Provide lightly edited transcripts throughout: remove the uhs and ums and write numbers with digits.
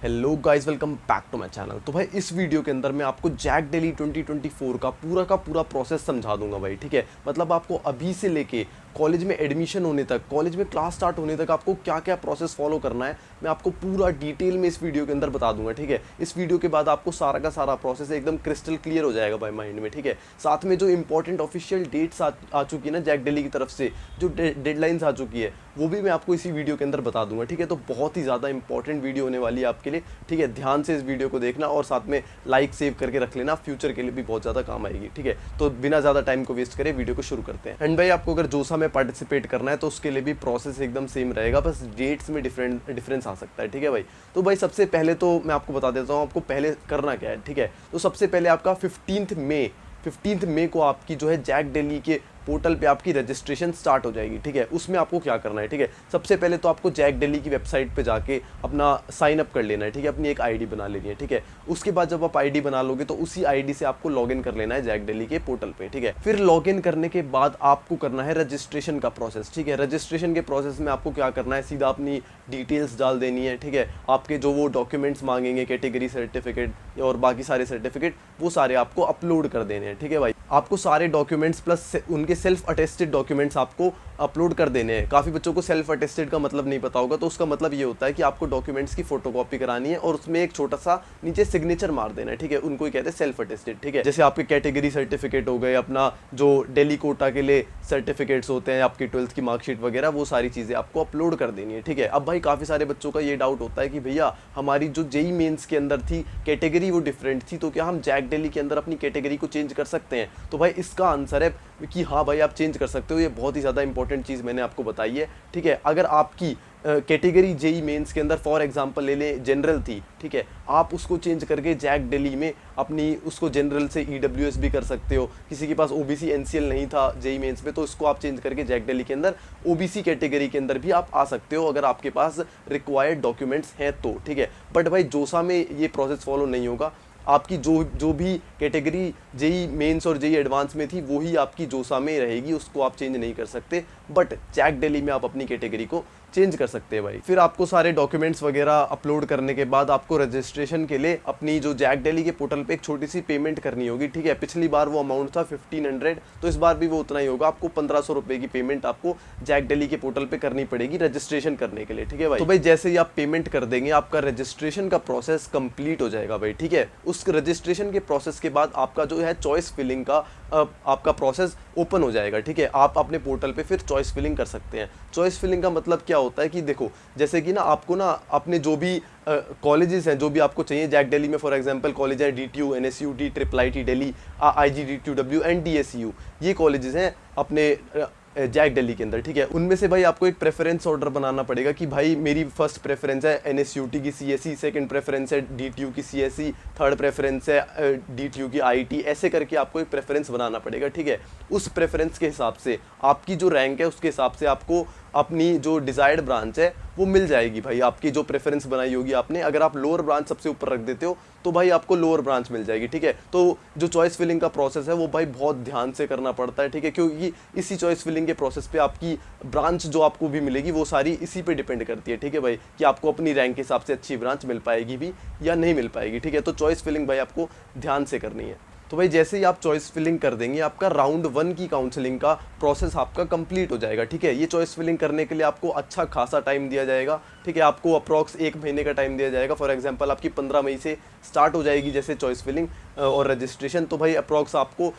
Hello guys, welcome back to my channel. तो भाई इस वीडियो के अंदर मैं आपको जैक डेली 2024 का पूरा प्रोसेस समझा दूंगा भाई। ठीक है, मतलब आपको अभी से लेके कॉलेज में एडमिशन होने तक, कॉलेज में क्लास स्टार्ट होने तक आपको क्या क्या प्रोसेस फॉलो करना है, मैं आपको पूरा डिटेल में इस वीडियो के अंदर बता दूंगा। ठीक है, इस वीडियो के बाद आपको सारा का सारा प्रोसेस एकदम क्रिस्टल क्लियर हो जाएगा भाई माइंड में। ठीक है, साथ में जो इंपॉर्टेंट ऑफिशियल डेट्स आ चुकी है ना जैक डेली की तरफ से, जो डेडलाइंस आ चुकी है, वो भी मैं आपको इसी वीडियो के अंदर बता दूंगा। ठीक है, तो बहुत ही ज़्यादा इंपॉर्टेंट वीडियो होने वाली है आपके लिए। ठीक है, ध्यान से इस वीडियो को देखना और साथ में लाइक सेव करके रख लेना, फ्यूचर के लिए भी बहुत ज़्यादा काम आएगी। ठीक है, तो बिना ज़्यादा टाइम को वेस्ट करे वीडियो को शुरू करते हैं। एंड भाई आपको अगर जोसा में पार्टिसिपेट करना है तो उसके लिए भी प्रोसेस एकदम सेम रहेगा, बस डेट्स में डिफरेंस आ सकता है। ठीक है भाई, तो भाई सबसे पहले तो मैं आपको बता देता हूँ आपको पहले करना क्या है। ठीक है, तो सबसे पहले आपका 15 मई को आपकी जो है जैक डेली के पोर्टल पे आपकी रजिस्ट्रेशन स्टार्ट हो जाएगी। ठीक है, उसमें आपको क्या करना है। ठीक है, सबसे पहले तो आपको जैक डेली की वेबसाइट पे जाके अपना साइन अप कर लेना है। ठीक है, अपनी एक आईडी बना लेनी है। ठीक है, उसके बाद जब आप आईडी बना लोगे तो उसी आईडी से आपको लॉगिन कर लेना है जैक डेली के पोर्टल पे। ठीक है, फिर लॉगिन करने के बाद आपको करना है रजिस्ट्रेशन का प्रोसेस। ठीक है, रजिस्ट्रेशन के प्रोसेस में आपको क्या करना है, सीधा अपनी डिटेल्स डाल देनी है। ठीक है, आपके जो वो डॉक्यूमेंट्स मांगेंगे, कैटेगरी सर्टिफिकेट और बाकी सारे सर्टिफिकेट, वो सारे आपको अपलोड कर देने हैं। ठीक है भाई, आपको सारे डॉक्यूमेंट्स प्लस उनके सेल्फ अटेस्टेड डॉक्यूमेंट्स आपको अपलोड कर देने हैं। काफ़ी बच्चों को सेल्फ अटेस्टेड का मतलब नहीं पता होगा, तो उसका मतलब ये होता है कि आपको डॉक्यूमेंट्स की फोटोकॉपी करानी है और उसमें एक छोटा सा नीचे सिग्नेचर मार देना है। ठीक है, उनको ही कहते हैं सेल्फ अटेस्टेड। ठीक है, जैसे आपके कैटेगरी सर्टिफिकेट हो गए, अपना जो दिल्ली कोटा के लिए सर्टिफिकेट्स होते हैं, आपकी 12th की मार्कशीट वगैरह, वो सारी चीज़ें आपको अपलोड कर देनी है। ठीक है, अब भाई काफ़ी सारे बच्चों का ये डाउट होता है कि भैया हमारी जो जेई मेंस के अंदर थी कैटेगरी वो डिफरेंट थी, तो क्या हम जैक डेली के अंदर अपनी कैटेगरी को चेंज कर सकते हैं? तो भाई इसका आंसर है कि हाँ भाई आप चेंज कर सकते हो। ये बहुत ही ज़्यादा इंपॉर्टेंट चीज़ मैंने आपको बताई है। ठीक है, अगर आपकी कैटेगरी जेई मेंस के अंदर फॉर एग्जांपल ले लें जनरल थी, ठीक है, आप उसको चेंज करके जैक डेली में अपनी उसको जनरल से ईडब्ल्यूएस भी कर सकते हो। किसी के पास ओबीसी एनसीएल नहीं था जेई मेंस में, तो इसको आप चेंज करके जैक डेली के अंदर ओबीसी कैटेगरी के अंदर भी आप आ सकते हो, अगर आपके पास रिक्वायर्ड डॉक्यूमेंट्स हैं तो। ठीक है, बट भाई जोसा में ये प्रोसेस फॉलो नहीं होगा। आपकी जो भी कैटेगरी जेई मेंस और जेई एडवांस में थी वही आपकी जोसा में रहेगी, उसको आप चेंज नहीं कर सकते। बट जैक डेली में आप अपनी कैटेगरी को चेंज कर सकते हैं भाई। फिर आपको सारे डॉक्यूमेंट्स वगैरह अपलोड करने के बाद आपको रजिस्ट्रेशन के लिए अपनी जो जैक डेली के पोर्टल पे एक छोटी सी पेमेंट करनी होगी। ठीक है, पिछली बार वो अमाउंट था 1500, तो इस बार भी वो उतना ही होगा। आपको 1500 रुपये की पेमेंट आपको जैक डेली के पोर्टल पे करनी पड़ेगी रजिस्ट्रेशन करने के लिए। ठीक है भाई, तो भाई जैसे ही आप पेमेंट कर देंगे आपका रजिस्ट्रेशन का प्रोसेस कंप्लीट हो जाएगा भाई। ठीक है, उस रजिस्ट्रेशन के प्रोसेस के बाद आपका जो है चॉइस फिलिंग का आपका प्रोसेस ओपन हो जाएगा। ठीक है, आप अपने पोर्टल पे फिर चॉइस फिलिंग कर सकते हैं। चॉइस फिलिंग का मतलब क्या होता है कि देखो, जैसे कि ना आपको ना अपने जो भी कॉलेजेस हैं, जो भी आपको चाहिए जैक डेली में, फॉर एग्जांपल कॉलेज है डीटीयू, एनएसयूटी, IIT दिल्ली, आईजीडीटीयू, एनडीएसयू, ये कॉलेजेस हैं अपने जैक डेली के अंदर। ठीक है, उनमें से भाई आपको एक प्रेफरेंस ऑर्डर बनाना पड़ेगा कि भाई मेरी फर्स्ट प्रेफरेंस है एनएसयूटी की सीएसई, सेकंड प्रेफरेंस है डीटीयू की सीएसई, थर्ड प्रेफरेंस है डीटीयू की आईटी, ऐसे करके आपको एक प्रेफरेंस बनाना पड़ेगा। ठीक है, उस प्रेफरेंस के हिसाब से आपकी जो रैंक है उसके हिसाब से आपको अपनी जो डिजायर्ड ब्रांच है वो मिल जाएगी भाई। आपकी जो प्रेफरेंस बनाई होगी आपने, अगर आप लोअर ब्रांच सबसे ऊपर रख देते हो तो भाई आपको लोअर ब्रांच मिल जाएगी। ठीक है, तो जो चॉइस फिलिंग का प्रोसेस है वो भाई बहुत ध्यान से करना पड़ता है। ठीक है, क्योंकि इसी चॉइस फिलिंग के प्रोसेस पे आपकी ब्रांच जो आपको भी मिलेगी वो सारी इसी पे डिपेंड करती है। ठीक है भाई, कि आपको अपनी रैंक के हिसाब से अच्छी ब्रांच मिल पाएगी भी या नहीं मिल पाएगी। ठीक है, तो चॉइस फिलिंग भाई आपको ध्यान से करनी है। तो भाई जैसे ही आप चॉइस फिलिंग कर देंगे आपका राउंड 1 की काउंसलिंग का प्रोसेस आपका कंप्लीट हो जाएगा। ठीक है, ये चॉइस फिलिंग करने के लिए आपको अच्छा खासा टाइम दिया जाएगा। ठीक है, आपको अप्रॉक्स 1 महीने का टाइम दिया जाएगा। फॉर एग्जांपल आपकी 15 मई से स्टार्ट हो जाएगी जैसे चॉइस फिलिंग और रजिस्ट्रेशन, तो भाई अप्रॉक्स आपको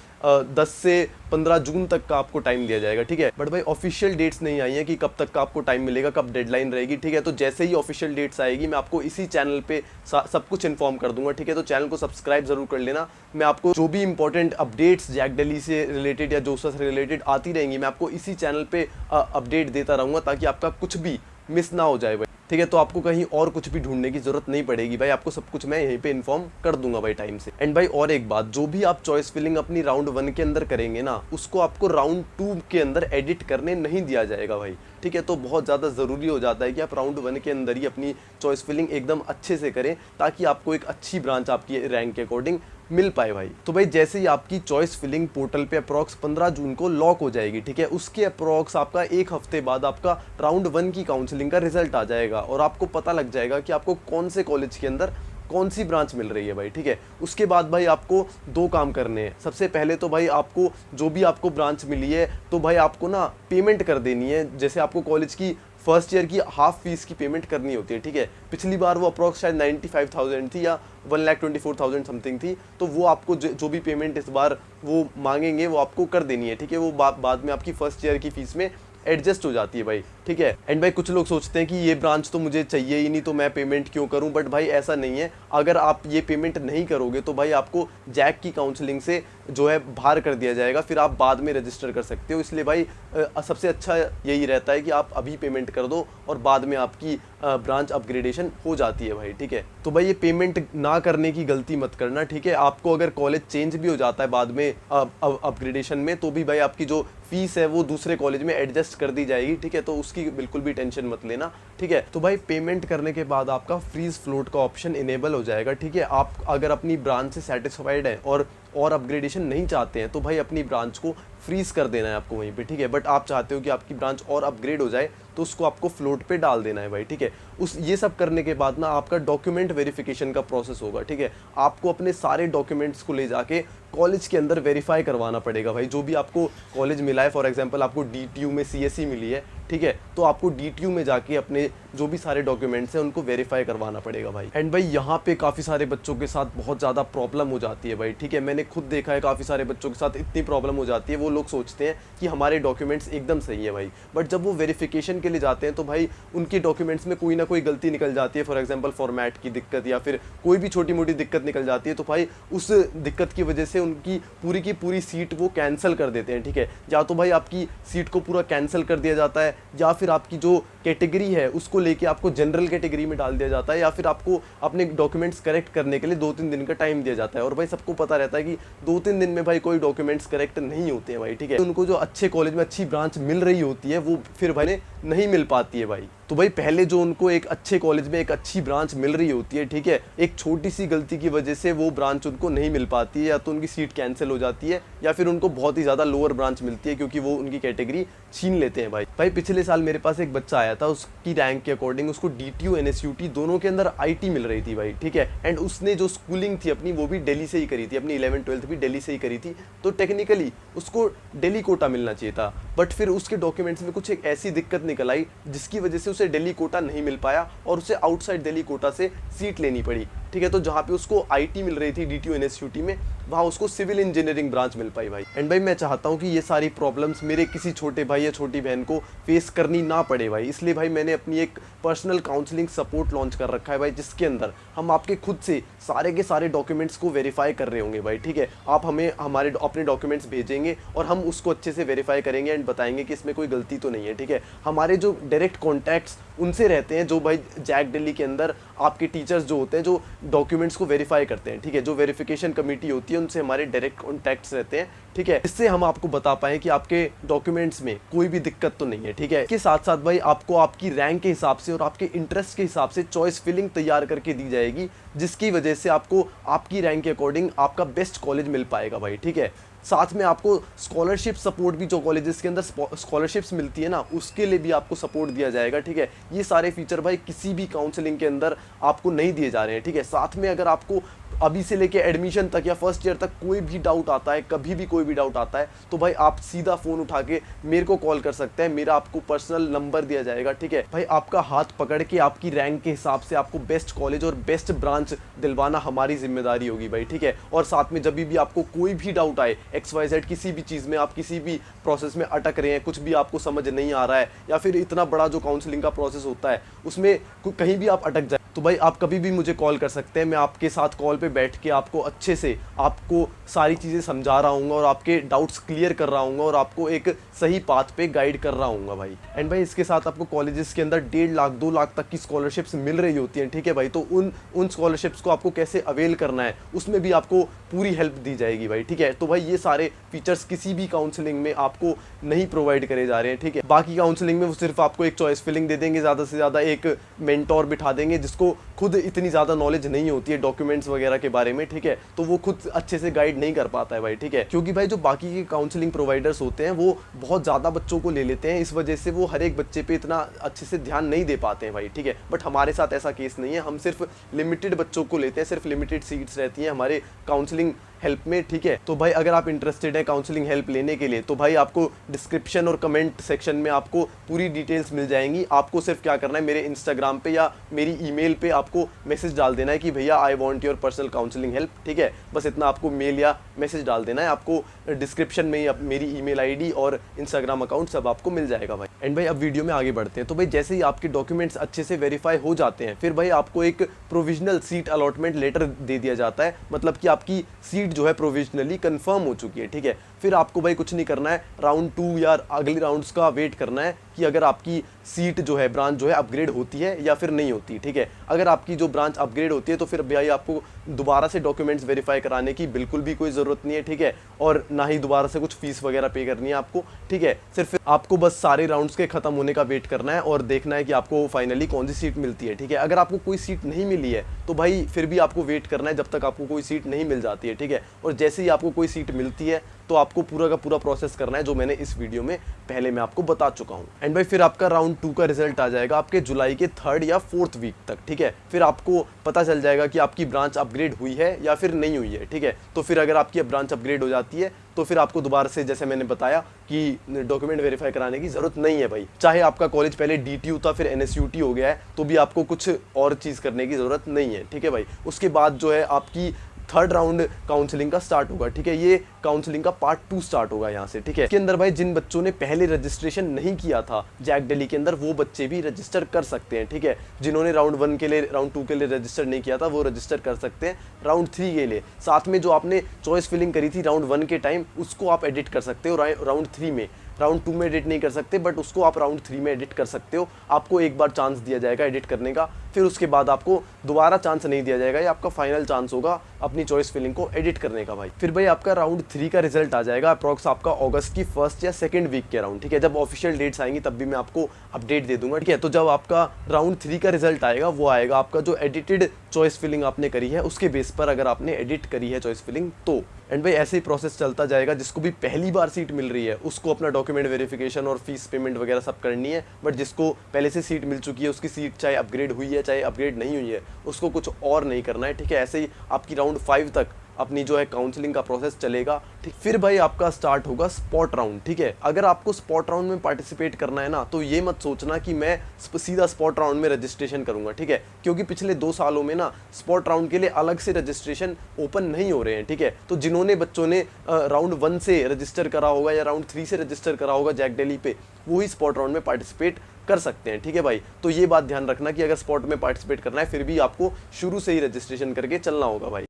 10 से 15 जून तक का आपको टाइम दिया जाएगा। ठीक है, बट भाई ऑफिशियल डेट्स नहीं आई है कि कब तक का आपको टाइम मिलेगा, कब डेडलाइन रहेगी। ठीक है, तो जैसे ही ऑफिशियल डेट्स आएगी मैं आपको इसी चैनल पे सब कुछ इन्फॉर्म कर दूंगा। ठीक है, तो चैनल को सब्सक्राइब जरूर कर लेना। मैं आपको जो भी इंपॉर्टेंट अपडेट्स जैक डेली से रिलेटेड या जोसा से रिलेटेड आती रहेंगी, मैं आपको इसी चैनल पे अपडेट देता रहूँगा ताकि आपका कुछ भी मिस ना हो जाए भाई। ठीक है, तो आपको कहीं और कुछ भी ढूंढने की जरूरत नहीं पड़ेगी भाई, आपको सब कुछ मैं यहीं पे इन्फॉर्म कर दूंगा भाई टाइम से। एंड भाई और एक बात, जो भी आप चॉइस फिलिंग अपनी राउंड 1 के अंदर करेंगे ना, उसको आपको राउंड 2 के अंदर एडिट करने नहीं दिया जाएगा भाई। ठीक है, तो बहुत ज़्यादा ज़रूरी हो जाता है कि आप राउंड 1 के अंदर ही अपनी चॉइस फिलिंग एकदम अच्छे से करें ताकि आपको एक अच्छी ब्रांच आपकी रैंक के अकॉर्डिंग मिल पाए भाई। तो भाई जैसे ही आपकी चॉइस फिलिंग पोर्टल पे अप्रॉक्स 15 जून को लॉक हो जाएगी, ठीक है, उसके अप्रॉक्स आपका एक हफ्ते बाद आपका राउंड 1 की काउंसलिंग का रिजल्ट आ जाएगा और आपको पता लग जाएगा कि आपको कौन से कॉलेज के अंदर कौन सी ब्रांच मिल रही है भाई, ठीक है। उसके बाद भाई आपको 2 काम करने हैं। सबसे पहले तो भाई आपको जो भी आपको ब्रांच मिली है तो भाई आपको ना पेमेंट कर देनी है। जैसे आपको कॉलेज की फर्स्ट ईयर की हाफ फीस की पेमेंट करनी होती है, ठीक है। पिछली बार वो अप्रॉक्स शायद 95,000 थी या 1,24,000 समथिंग थी, तो वो आपको जो भी पेमेंट इस बार वो मांगेंगे वो आपको कर देनी है, ठीक है। वो बाद में आपकी फर्स्ट ईयर की फीस में एडजस्ट हो जाती है भाई, ठीक है। एंड भाई कुछ लोग सोचते हैं कि ये ब्रांच तो मुझे चाहिए ही नहीं, तो मैं पेमेंट क्यों करूं, बट भाई ऐसा नहीं है। अगर आप ये पेमेंट नहीं करोगे तो भाई आपको जैक की काउंसलिंग से जो है बाहर कर दिया जाएगा, फिर आप बाद में रजिस्टर कर सकते हो। इसलिए भाई सबसे अच्छा यही रहता है कि आप अभी पेमेंट कर दो और बाद में आपकी ब्रांच अपग्रेडेशन हो जाती है भाई, ठीक है। तो भाई ये पेमेंट ना करने की गलती मत करना, ठीक है। आपको अगर कॉलेज चेंज भी हो जाता है बाद में अपग्रेडेशन में, तो भी भाई आपकी जो फीस है वो दूसरे कॉलेज में एडजस्ट कर दी जाएगी, ठीक है। तो उसकी बिल्कुल भी टेंशन मत लेना, ठीक है। तो भाई पेमेंट करने के बाद आपका फ्रीज फ्लोट का ऑप्शन इनेबल हो जाएगा, ठीक है। आप अगर अपनी ब्रांच से सेटिस्फाइड है और अपग्रेडेशन नहीं चाहते हैं तो भाई अपनी ब्रांच को फ्रीज कर देना है आपको वहीं पे, ठीक है। बट आप चाहते हो कि आपकी ब्रांच और अपग्रेड हो जाए तो उसको आपको फ्लोट पे डाल देना है भाई, ठीक है। ये सब करने के बाद ना आपका डॉक्यूमेंट वेरिफिकेशन का प्रोसेस होगा, ठीक है। आपको अपने सारे डॉक्यूमेंट्स को ले जाके कॉलेज के अंदर वेरीफाई करवाना पड़ेगा भाई। जो भी आपको कॉलेज मिला है, फॉर एग्जांपल आपको DTU में CSE मिली है, ठीक है, तो आपको DTU में जाके अपने जो भी सारे डॉक्यूमेंट्स हैं उनको वेरीफाई करवाना पड़ेगा भाई। एंड भाई यहाँ पे काफ़ी सारे बच्चों के साथ बहुत ज़्यादा प्रॉब्लम हो जाती है भाई, ठीक है। मैंने खुद देखा है काफ़ी सारे बच्चों के साथ इतनी प्रॉब्लम हो जाती है, वो लोग सोचते हैं कि हमारे डॉक्यूमेंट्स एकदम सही है भाई, बट जब वो वेरिफिकेशन के लिए जाते हैं तो भाई उनके डॉक्यूमेंट्स में कोई ना कोई गलती निकल जाती है। फॉर एग्जांपल फॉर्मेट की दिक्कत या फिर कोई भी छोटी मोटी दिक्कत निकल जाती है, तो भाई उस दिक्कत की वजह से उनकी पूरी की पूरी सीट वो कैंसिल कर देते हैं, ठीक है। या तो भाई आपकी सीट को पूरा कैंसिल कर दिया जाता है, या फिर आपकी जो कैटेगरी है उसको लेके आपको जनरल कैटेगरी में डाल दिया जाता है, या फिर आपको अपने डॉक्यूमेंट्स करेक्ट करने के लिए 2-3 दिन का टाइम दिया जाता है। और भाई सबको पता रहता है कि 2-3 दिन में भाई कोई डॉक्यूमेंट्स करेक्ट नहीं होते हैं भाई, ठीक है। उनको जो अच्छे कॉलेज में अच्छी ब्रांच मिल रही होती है वो फिर भाई नहीं मिल पाती है भाई। तो भाई पहले जो उनको एक अच्छे कॉलेज में एक अच्छी ब्रांच मिल रही होती है, ठीक है, एक छोटी सी गलती की वजह से वो ब्रांच उनको नहीं मिल पाती है, या तो उनकी सीट कैंसिल हो जाती है या फिर उनको बहुत ही ज़्यादा लोअर ब्रांच मिलती है क्योंकि वो उनकी कैटेगरी छीन लेते हैं भाई। पिछले साल मेरे पास एक बच्चा आया था, उसकी रैंक के अकॉर्डिंग उसको DTU NSUT दोनों के अंदर IT मिल रही थी भाई, ठीक है। एंड उसने जो स्कूलिंग थी अपनी वो भी दिल्ली से ही करी थी, अपनी 11th-12th भी दिल्ली से ही करी थी, तो टेक्निकली उसको दिल्ली कोटा मिलना चाहिए था। बट फिर उसके डॉक्यूमेंट्स में कुछ एक ऐसी दिक्कत निकल आई जिसकी वजह से उसे दिल्ली कोटा नहीं मिल पाया और उसे आउटसाइड दिल्ली कोटा से सीट लेनी पड़ी, ठीक है। तो जहाँ पे उसको IT मिल रही थी DTU NSUT में, वहाँ उसको सिविल इंजीनियरिंग ब्रांच मिल पाई भाई। एंड भाई मैं चाहता हूँ कि ये सारी प्रॉब्लम्स मेरे किसी छोटे भाई या छोटी बहन को फेस करनी ना पड़े भाई, इसलिए भाई मैंने अपनी एक पर्सनल काउंसलिंग सपोर्ट लॉन्च कर रखा है भाई, जिसके अंदर हम आपके खुद से सारे के सारे डॉक्यूमेंट्स को वेरीफाई कर रहे होंगे भाई, ठीक है। आप हमें हमारे अपने डॉक्यूमेंट्स भेजेंगे और हम उसको अच्छे से वेरीफाई करेंगे एंड बताएंगे कि इसमें कोई गलती तो नहीं है, ठीक है। हमारे जो डायरेक्ट कॉन्टैक्ट्स उनसे रहते हैं, जो भाई जैक दिल्ली के अंदर आपके टीचर्स जो होते हैं जो डॉक्यूमेंट्स को वेरीफाई करते हैं, ठीक है। जो वेरिफिकेशन कमेटी होती है उनसे हमारे डायरेक्ट कॉन्टैक्ट्स रहते हैं, ठीक है। इससे हम आपको बता पाएं कि आपके डॉक्यूमेंट्स में कोई भी दिक्कत तो नहीं है, ठीक है। इसके साथ साथ भाई आपको आपकी रैंक के हिसाब से और आपके इंटरेस्ट के हिसाब से चॉइस फिलिंग तैयार करके दी जाएगी, जिसकी वजह से आपको आपकी रैंक के अकॉर्डिंग आपका बेस्ट कॉलेज मिल पाएगा भाई, ठीक है। साथ में आपको स्कॉलरशिप सपोर्ट भी, जो कॉलेजेस के अंदर स्कॉलरशिप्स मिलती है ना, उसके लिए भी आपको सपोर्ट दिया जाएगा, ठीक है। ये सारे फीचर भाई किसी भी काउंसलिंग के अंदर आपको नहीं दिए जा रहे हैं, ठीक है। साथ में अगर आपको अभी से लेके एडमिशन तक या फर्स्ट ईयर तक कोई भी डाउट आता है, कभी भी कोई भी डाउट आता है, तो भाई आप सीधा फ़ोन उठा के मेरे को कॉल कर सकते हैं, मेरा आपको पर्सनल नंबर दिया जाएगा, ठीक है। भाई आपका हाथ पकड़ के आपकी रैंक के हिसाब से आपको बेस्ट कॉलेज और बेस्ट ब्रांच दिलवाना हमारी जिम्मेदारी होगी भाई, ठीक है। और साथ में जब भी आपको कोई भी डाउट आए, XYZ किसी भी चीज़ में, आप किसी भी प्रोसेस में अटक रहे हैं, कुछ भी आपको समझ नहीं आ रहा है, या फिर इतना बड़ा जो काउंसलिंग का प्रोसेस होता है उसमें कहीं भी आप अटक जाए, तो भाई आप कभी भी मुझे कॉल कर सकते हैं। मैं आपके साथ कॉल पे बैठ के आपको अच्छे से आपको सारी चीज़ें समझा रहा हूँ और आपके डाउट्स क्लियर कर रहा हूँ और आपको एक सही पाथ पे गाइड कर रहा हूँ भाई। एंड भाई इसके साथ आपको कॉलेजेस के अंदर 1.5 लाख 2 लाख तक की स्कॉलरशिप्स मिल रही होती हैं, ठीक है भाई। तो उन स्कॉलरशिप्स को आपको कैसे अवेल करना है उसमें भी आपको पूरी हेल्प दी जाएगी भाई, ठीक है। तो भाई ये सारे फीचर्स किसी भी काउंसलिंग में आपको नहीं प्रोवाइड करे जा रहे हैं, ठीक है। बाकी काउंसलिंग में वो सिर्फ आपको एक चॉइस फिलिंग दे देंगे, ज़्यादा से ज़्यादा एक मेंटोर बिठा देंगे जिसको जिसको खुद इतनी ज़्यादा नॉलेज नहीं होती है डॉक्यूमेंट्स वगैरह के बारे में, ठीक है, तो वो खुद अच्छे से गाइड नहीं कर पाता है भाई, ठीक है, क्योंकि भाई जो बाकी के काउंसलिंग प्रोवाइडर्स होते हैं वो बहुत ज़्यादा बच्चों को ले लेते हैं, इस वजह से वो हर एक बच्चे पे इतना अच्छे से ध्यान नहीं दे पाते हैं भाई, ठीक है। बट हमारे साथ ऐसा केस नहीं है, हम सिर्फ लिमिटेड बच्चों को लेते हैं, सिर्फ लिमिटेड सीट्स रहती हैं हमारे काउंसलिंग हेल्प में, ठीक है। तो भाई अगर आप इंटरेस्टेड है काउंसलिंग हेल्प लेने के लिए तो भाई आपको डिस्क्रिप्शन और कमेंट सेक्शन में आपको पूरी डिटेल्स मिल जाएंगी। आपको सिर्फ क्या करना है, मेरे इंस्टाग्राम पे या मेरी ईमेल पे आपको मैसेज डाल देना है कि भैया I want your personal counselling help, ठीक है। बस इतना आपको मेल या मैसेज डाल देना है, आपको डिस्क्रिप्शन में ही मेरी ईमेल आईडी और इंस्टाग्राम अकाउंट सब आपको मिल जाएगा भाई। एंड भाई अब वीडियो में आगे बढ़ते हैं। तो भाई जैसे ही आपके डॉक्यूमेंट्स अच्छे से वेरीफाई हो जाते हैं, फिर भाई आपको एक प्रोविजनल सीट अलॉटमेंट लेटर दे दिया जाता है, मतलब कि आपकी सीट जो है प्रोविजनली कंफर्म हो चुकी है, ठीक है। फिर आपको भाई कुछ नहीं करना है, राउंड 2 या अगली राउंड्स का वेट करना है कि अगर आपकी सीट जो है, ब्रांच जो है अपग्रेड होती है या फिर नहीं होती, ठीक है। अगर आपकी जो ब्रांच अपग्रेड होती है तो फिर भाई आपको दोबारा से डॉक्यूमेंट्स वेरीफाई कराने की बिल्कुल भी कोई ज़रूरत नहीं है, ठीक है, और ना ही दोबारा से कुछ फीस वगैरह पे करनी है आपको, ठीक है। सिर्फ आपको बस सारे राउंड्स के खत्म होने का वेट करना है और देखना है कि आपको फाइनली कौन सी सीट मिलती है, ठीक है। अगर आपको कोई सीट नहीं मिली है तो भाई फिर भी आपको वेट करना है जब तक आपको कोई सीट नहीं मिल जाती है, ठीक है। और जैसे ही आपको कोई सीट मिलती है तो आपको पूरा का पूरा प्रोसेस करना है जो मैंने इस वीडियो में पहले मैं आपको बता चुका हूँ। एंड भाई फिर आपका राउंड 2 का रिजल्ट आ जाएगा आपके जुलाई के 3rd या 4th वीक तक, ठीक है। फिर आपको पता चल जाएगा कि आपकी ब्रांच अपग्रेड हुई है या फिर नहीं हुई है, ठीक है। तो फिर अगर आपकी ब्रांच अपग्रेड हो जाती है तो फिर आपको दोबारा से, जैसे मैंने बताया, कि डॉक्यूमेंट वेरीफाई कराने की जरूरत नहीं है भाई। चाहे आपका कॉलेज पहले DTU था फिर NSUT हो गया है तो भी आपको कुछ और चीज़ करने की ज़रूरत नहीं है, ठीक है भाई। उसके बाद जो है आपकी 3rd राउंड काउंसलिंग का स्टार्ट होगा, ठीक है। ये काउंसलिंग का पार्ट 2 स्टार्ट होगा यहाँ से, ठीक है। इसके अंदर भाई जिन बच्चों ने पहले रजिस्ट्रेशन नहीं किया था जैक दिल्ली के अंदर वो बच्चे भी रजिस्टर कर सकते हैं, ठीक है। जिन्होंने राउंड 1 के लिए, राउंड 2 के लिए रजिस्टर नहीं किया था वो रजिस्टर कर सकते हैं राउंड 3 के लिए। साथ में जो आपने चॉइस फिलिंग करी थी राउंड 1 के टाइम उसको आप एडिट कर सकते हो राउंड 3 में। राउंड 2 में एडिट नहीं कर सकते बट उसको आप राउंड 3 में एडिट कर सकते हो। आपको एक बार चांस दिया जाएगा एडिट करने का, फिर उसके बाद आपको दोबारा चांस नहीं दिया जाएगा, ये आपका फाइनल चांस होगा अपनी चॉइस फिलिंग को एडिट करने का भाई। फिर भाई आपका राउंड 3 का रिजल्ट आ जाएगा अप्रॉक्स आपका अगस्त की 1st या 2nd वीक के अराउंड, ठीक है। जब ऑफिशियल डेट्स आएंगी तब भी मैं आपको अपडेट दे दूंगा, ठीक है। तो जब आपका राउंड 3 का रिजल्ट आएगा वो आएगा आपका जो एडिटेड चॉइस फिलिंग आपने करी है उसके बेस पर, अगर आपने एडिट करी है चॉइस फिलिंग तो। एंड भाई ऐसे ही प्रोसेस चलता जाएगा। जिसको भी पहली बार सीट मिल रही है उसको अपना डॉक्यूमेंट वेरिफिकेशन और फीस पेमेंट वगैरह सब करनी है, बट जिसको पहले से सीट मिल चुकी है उसकी सीट चाहे अपग्रेड हुई है चाहे अपग्रेड नहीं हुई है उसको कुछ और नहीं करना है, ठीक है। ऐसे ही आपकी राउंड 5 तक अपनी जो है काउंसलिंग का प्रोसेस चलेगा, ठीक। फिर भाई आपका स्टार्ट होगा स्पॉट राउंड, ठीक है। अगर आपको स्पॉट राउंड में पार्टिसिपेट करना है ना तो ये मत सोचना कि मैं सीधा स्पॉट राउंड में रजिस्ट्रेशन करूंगा, ठीक है, क्योंकि पिछले 2 सालों में ना स्पॉट राउंड के लिए अलग से रजिस्ट्रेशन ओपन नहीं हो रहे हैं, ठीक है। तो जिन्होंने बच्चों ने राउंड 1 से रजिस्टर करा होगा या राउंड 3 से रजिस्टर करा होगा जैक दिल्ली पे, वो ही स्पॉट राउंड में पार्टिसिपेट कर सकते हैं, ठीक है भाई। तो ये बात ध्यान रखना कि अगर स्पॉट में पार्टिसिपेट करना है फिर भी आपको शुरू से ही रजिस्ट्रेशन करके चलना होगा भाई।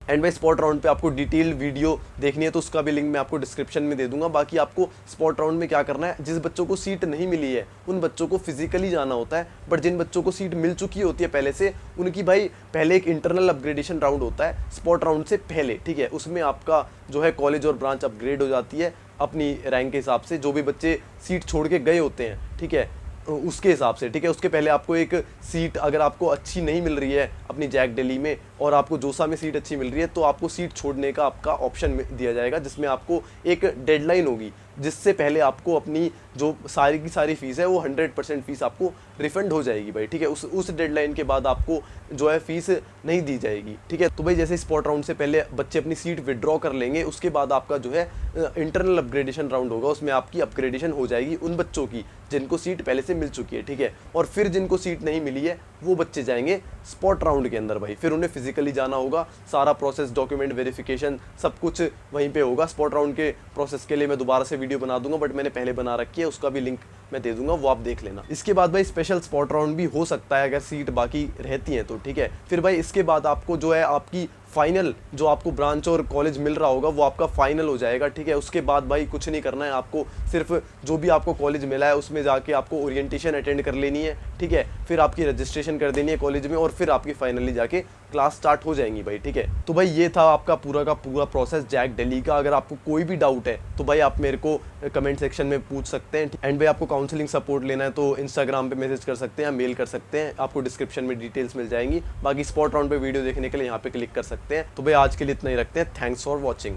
एंड भाई स्पॉट राउंड पे आपको डिटेल वीडियो देखनी है तो उसका भी लिंक मैं आपको डिस्क्रिप्शन में दे दूंगा। बाकी आपको स्पॉट राउंड में क्या करना है, जिस बच्चों को सीट नहीं मिली है उन बच्चों को फिजिकली जाना होता है, बट जिन बच्चों को सीट मिल चुकी होती है पहले से उनकी भाई पहले एक इंटरनल अपग्रेडेशन राउंड होता है स्पॉट राउंड से पहले, ठीक है। उसमें आपका जो है कॉलेज और ब्रांच अपग्रेड हो जाती है अपनी रैंक के हिसाब से, जो भी बच्चे सीट छोड़ के गए होते हैं, ठीक है, उसके हिसाब से, ठीक है। उसके पहले आपको एक सीट अगर आपको अच्छी नहीं मिल रही है अपनी जैक दिल्ली में और आपको जोसा में सीट अच्छी मिल रही है तो आपको सीट छोड़ने का आपका ऑप्शन दिया जाएगा, जिसमें आपको एक डेडलाइन होगी जिससे पहले आपको अपनी जो सारी की सारी फीस है वो 100% फीस आपको रिफंड हो जाएगी भाई, ठीक है। उस डेडलाइन के बाद आपको जो है फीस नहीं दी जाएगी, ठीक है। तो भाई जैसे स्पॉट राउंड से पहले बच्चे अपनी सीट विड्रॉ कर लेंगे उसके बाद आपका जो है इंटरनल अपग्रेडेशन राउंड होगा, उसमें आपकी अपग्रेडेशन हो जाएगी उन बच्चों की जिनको सीट पहले से मिल चुकी है, ठीक है। और फिर जिनको सीट नहीं मिली है वो बच्चे जाएंगे स्पॉट राउंड के अंदर भाई। फिर उन्हें फिजिकली जाना होगा, सारा प्रोसेस डॉक्यूमेंट वेरिफिकेशन सब कुछ वहीं पे होगा। स्पॉट राउंड के प्रोसेस के लिए मैं दोबारा से वीडियो बना दूंगा, बट मैंने पहले बना रखी है, उसका भी लिंक मैं दे दूंगा, वो आप देख लेना। इसके बाद भाई स्पेशल स्पॉट राउंड भी हो सकता है अगर सीट बाकी रहती है तो, ठीक है। फिर भाई इसके बाद आपको जो है आपकी फाइनल जो आपको ब्रांच और कॉलेज मिल रहा होगा वो आपका फाइनल हो जाएगा, ठीक है। उसके बाद भाई कुछ नहीं करना है आपको, सिर्फ जो भी आपको कॉलेज मिला है उसमें जाके आपको ओरिएंटेशन अटेंड कर लेनी है, ठीक है। फिर आपकी रजिस्ट्रेशन कर देनी है कॉलेज में और फिर आपकी फाइनली जाके क्लास स्टार्ट हो जाएंगी भाई, ठीक है। तो भाई ये था आपका पूरा का पूरा प्रोसेस जैक दिल्ली का। अगर आपको कोई भी डाउट है तो भाई आप मेरे को कमेंट सेक्शन में पूछ सकते हैं। एंड भाई आपको काउंसलिंग सपोर्ट लेना है तो इंस्टाग्राम पे मैसेज कर सकते हैं या मेल कर सकते हैं, आपको डिस्क्रिप्शन में डिटेल्स मिल जाएंगी। बाकी स्पॉट राउंड पे वीडियो देखने के लिए यहाँ पे क्लिक कर सकते हैं। तो भाई आज के लिए इतना ही रखते हैं। Thanks for watching.